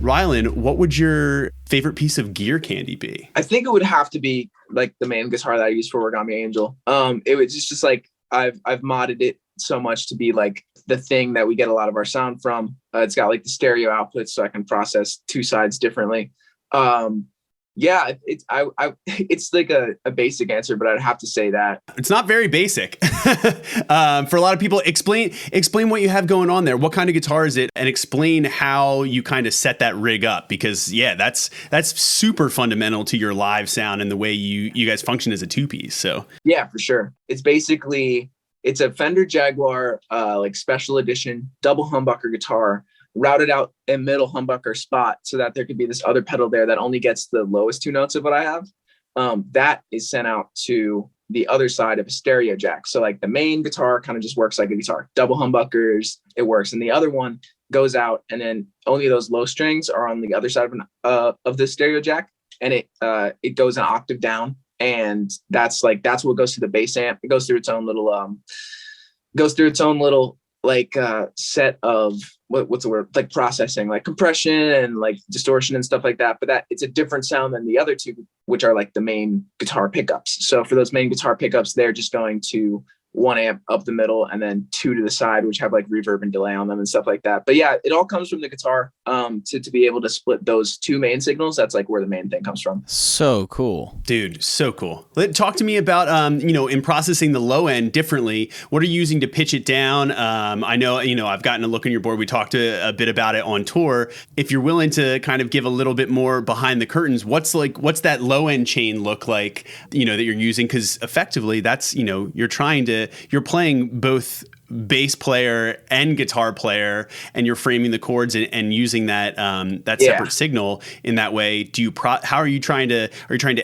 Ryland, what would your favorite piece of gear candy be? I think it would have to be like the main guitar that I use for Origami Angel. It was just like I've modded it so much to be like the thing that we get a lot of our sound from. It's got like the stereo output, so I can process two sides differently. Yeah, it's like a basic answer, but I'd have to say that. It's not very basic. For a lot of people, explain what you have going on there. What kind of guitar is it? And explain how you kind of set that rig up, because yeah, that's super fundamental to your live sound and the way you guys function as a two-piece. So yeah, for sure. It's a Fender Jaguar like special edition double humbucker guitar, routed out a middle humbucker spot so that there could be this other pedal there that only gets the lowest two notes of what I have. That is sent out to the other side of a stereo jack. So like the main guitar kind of just works like a guitar, double humbuckers, it works. And the other one goes out, and then only those low strings are on the other side of the stereo jack. And it goes an octave down. And that's what goes to the bass amp. It goes through its own little like set of what's the word, like processing, like compression and like distortion and stuff like that. But that it's a different sound than the other two, which are like the main guitar pickups. So for those main guitar pickups, they're just going to 1 amp up the middle and then 2 to the side, which have like reverb and delay on them and stuff like that. But yeah, it all comes from the guitar. To be able to split those two main signals, that's like where the main thing comes from. So cool, dude. So cool. Talk to me about in processing the low end differently. What are you using to pitch it down? I know I've gotten a look on your board. We talked a bit about it on tour. If you're willing to kind of give a little bit more behind the curtains, what's that low end chain look like? That you're using, because effectively that's you're playing both bass player and guitar player, and you're framing the chords and using that separate signal in that way. How are you trying to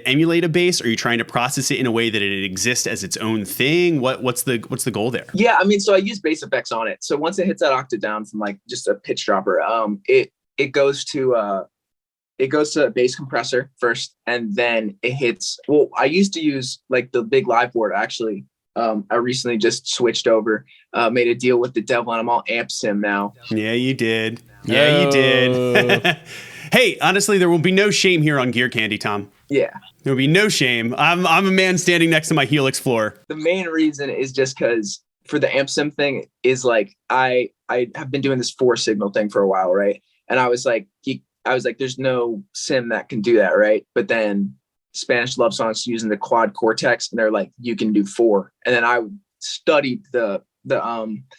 emulate a bass? Are you trying to process it in a way that it exists as its own thing? What's the goal there? Yeah, I mean, so I use bass effects on it. So once it hits that octave down from like just a pitch dropper, it goes to a bass compressor first, and then it hits. Well, I used to use like the big live board actually. I recently just switched over, made a deal with the devil, and I'm all amp sim now. Yeah, you did. Yeah, you did. Hey, honestly, there will be no shame here on Gear Candy, Tom. Yeah. There will be no shame. I'm a man standing next to my Helix floor. The main reason is just because for the amp sim thing is like, I have been doing this 4-signal thing for a while, right? And I was like, there's no sim that can do that, right? But then Spanish Love Songs using the quad cortex, and they're like, you can do 4. And then I studied the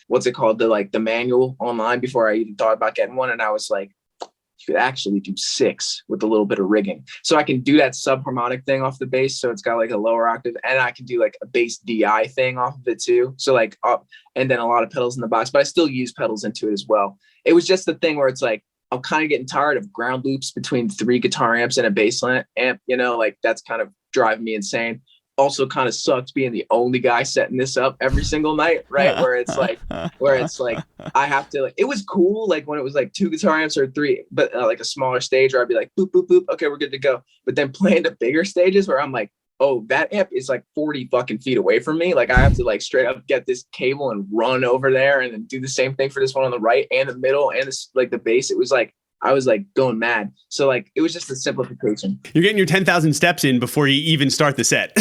what's it called, the manual online before I even thought about getting one, and I was like, you could actually do 6 with a little bit of rigging. So I can do that subharmonic thing off the bass, so it's got like a lower octave, and I can do like a bass DI thing off of it too, so like up, and then a lot of pedals in the box, but I still use pedals into it as well. It was just the thing where it's like, I'm kind of getting tired of ground loops between 3 guitar amps and a bass amp, like that's kind of driving me insane. Also kind of sucks being the only guy setting this up every single night, right? where it's like I have to, like, it was cool like when it was like 2 guitar amps or 3, but like a smaller stage where I'd be like, boop, boop, boop, okay, we're good to go. But then playing the bigger stages where I'm like, oh, that amp is like 40 fucking feet away from me. Like I have to like straight up get this cable and run over there and then do the same thing for this one on the right and the middle and this, like the bass. It was like, I was like going mad. So like, it was just a simplification. You're getting your 10,000 steps in before you even start the set.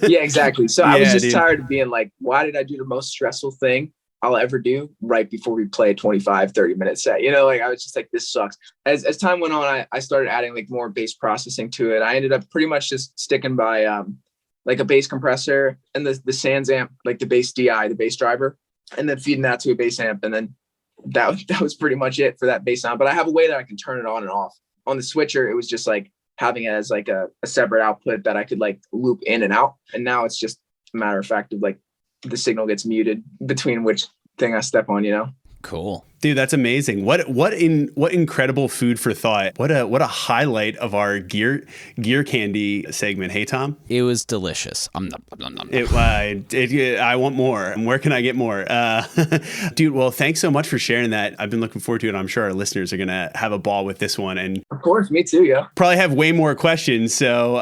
Yeah, exactly. So I was just tired of being like, why did I do the most stressful thing I'll ever do right before we play a 25-30 minute set? Like I was just like, this sucks. As time went on, I started adding like more bass processing to it. I ended up pretty much just sticking by like a bass compressor and the Sans amp, like the bass DI, the bass driver, and then feeding that to a bass amp. And then that was pretty much it for that bass sound. But I have a way that I can turn it on and off. On the switcher, it was just like having it as like a separate output that I could like loop in and out. And now it's just a matter of fact of like the signal gets muted between which thing I step on, Cool. Dude, that's amazing. What incredible food for thought. What a highlight of our gear candy segment. Hey, Tom? It was delicious. I want more. Where can I get more? Dude, well, thanks so much for sharing that. I've been looking forward to it. I'm sure our listeners are going to have a ball with this one. And of course, me too, yeah. Probably have way more questions. So,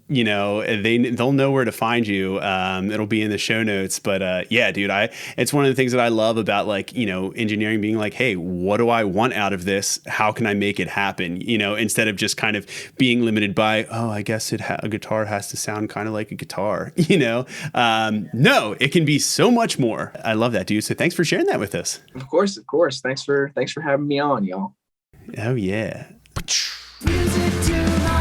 they'll know where to find you. It'll be in the show notes. But yeah, dude, it's one of the things that I love about like, in engineering, being like, hey, what do I want out of this? How can I make it happen? You know, instead of just kind of being limited by, oh, I guess a guitar has to sound kind of like a guitar, you know? No, it can be so much more. I love that, dude. So thanks for sharing that with us. Of course. Thanks for having me on, y'all. Oh, yeah. Music to my